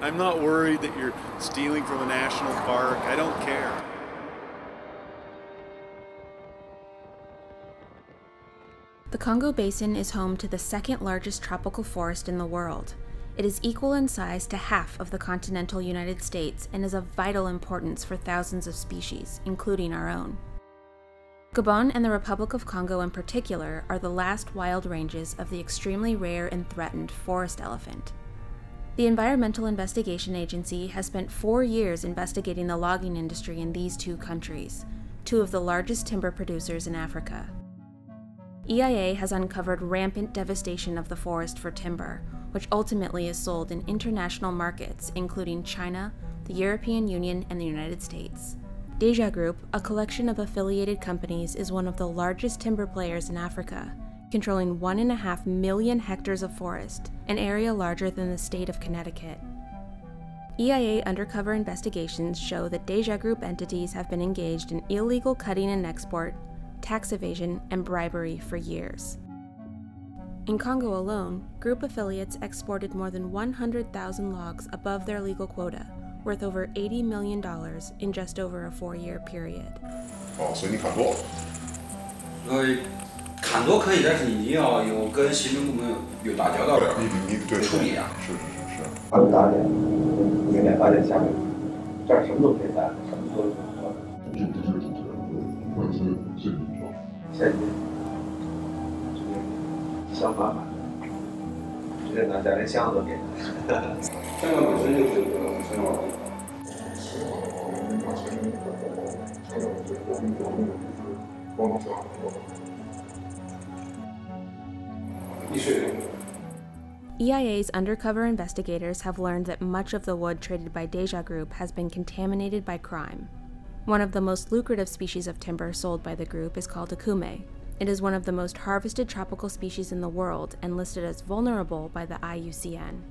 I'm not worried that you're stealing from a national park. I don't care. The Congo Basin is home to the second largest tropical forest in the world. It is equal in size to half of the continental United States and is of vital importance for thousands of species, including our own. Gabon and the Republic of Congo in particular are the last wild ranges of the extremely rare and threatened forest elephant. The Environmental Investigation Agency has spent 4 years investigating the logging industry in these two countries, two of the largest timber producers in Africa. EIA has uncovered rampant devastation of the forest for timber, which ultimately is sold in international markets, including China, the European Union, and the United States. Dejia Group, a collection of affiliated companies, is one of the largest timber players in Africa, controlling 1.5 million hectares of forest, an area larger than the state of Connecticut. EIA undercover investigations show that Dejia Group entities have been engaged in illegal cutting and export, tax evasion, and bribery for years. In Congo alone, group affiliates exported more than 100,000 logs above their legal quota, worth over $80 million in just over a 4-year period. 所以你砍多？砍多可以，但是你要有跟行政部门有打交道，你对处理啊。是。他们打点，明年打点下面，这儿什么都可以干，什么都有。这是主题，或者是现金是吧？现金，直接想法买，直接拿家里箱子给他。香港本身就是一个很好的。EIA's undercover investigators have learned that much of the wood traded by Dejia Group has been contaminated by crime. One of the most lucrative species of timber sold by the group is called akume. It is one of the most harvested tropical species in the world and listed as vulnerable by the IUCN.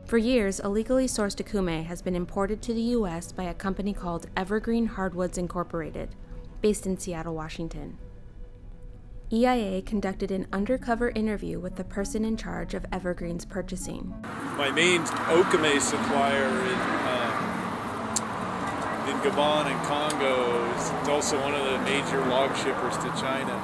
For years, illegally sourced akume has been imported to the U.S. by a company called Evergreen Hardwoods Incorporated, based in Seattle, Washington. EIA conducted an undercover interview with the person in charge of Evergreen's purchasing. My main okume supplier in Gabon and Congo is also one of the major log shippers to China.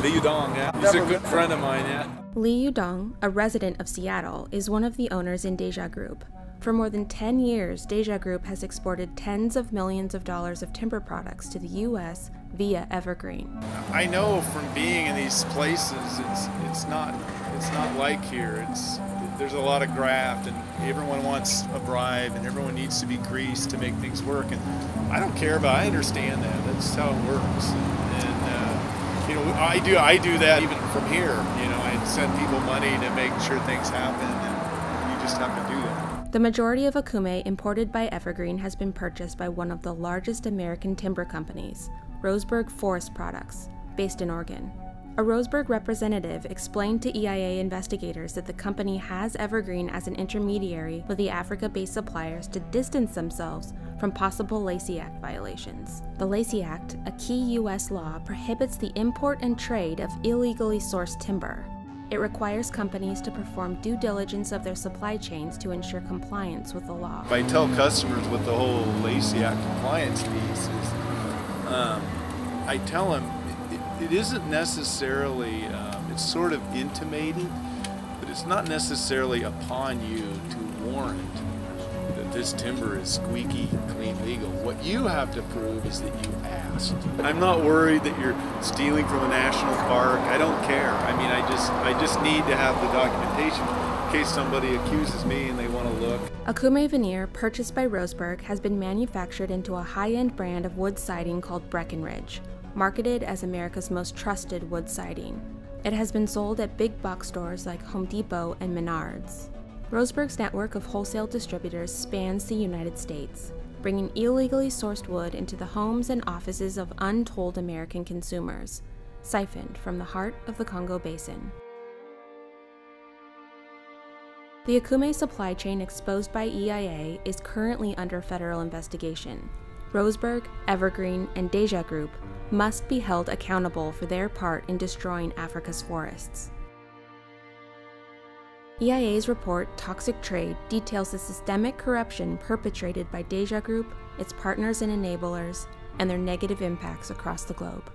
Li Yudong, yeah. He's a good friend of mine, yeah. Li Yudong, a resident of Seattle, is one of the owners in Dejia Group. For more than 10 years, Dejia Group has exported tens of millions of dollars of timber products to the U.S. via Evergreen. I know from being in these places, it's not like here. There's a lot of graft, and everyone wants a bribe, and everyone needs to be greased to make things work. And I don't care about. I understand that. That's how it works. And you know, I do that even from here. You know, I send people money to make sure things happen, and you just have to do that. The majority of akume imported by Evergreen has been purchased by one of the largest American timber companies, Roseburg Forest Products, based in Oregon. A Roseburg representative explained to EIA investigators that the company has Evergreen as an intermediary with the Africa-based suppliers to distance themselves from possible Lacey Act violations. The Lacey Act, a key U.S. law, prohibits the import and trade of illegally sourced timber. It requires companies to perform due diligence of their supply chains to ensure compliance with the law. I tell customers what the whole Lacey Act compliance piece is. I tell them it isn't necessarily, it's sort of intimated, but it's not necessarily upon you to warrant that this timber is squeaky, clean, legal. What you have to prove is that you asked. I'm not worried that you're stealing from a national park. I don't care. I mean, I just need to have the documentation in case somebody accuses me and they want to look. Akume veneer, purchased by Roseburg, has been manufactured into a high-end brand of wood siding called Breckenridge, marketed as America's most trusted wood siding. It has been sold at big box stores like Home Depot and Menards. Roseburg's network of wholesale distributors spans the United States, bringing illegally sourced wood into the homes and offices of untold American consumers, siphoned from the heart of the Congo Basin. The akume supply chain exposed by EIA is currently under federal investigation. Roseburg, Evergreen, and Dejia Group must be held accountable for their part in destroying Africa's forests. EIA's report, Toxic Trade, details the systemic corruption perpetrated by Dejia Group, its partners and enablers, and their negative impacts across the globe.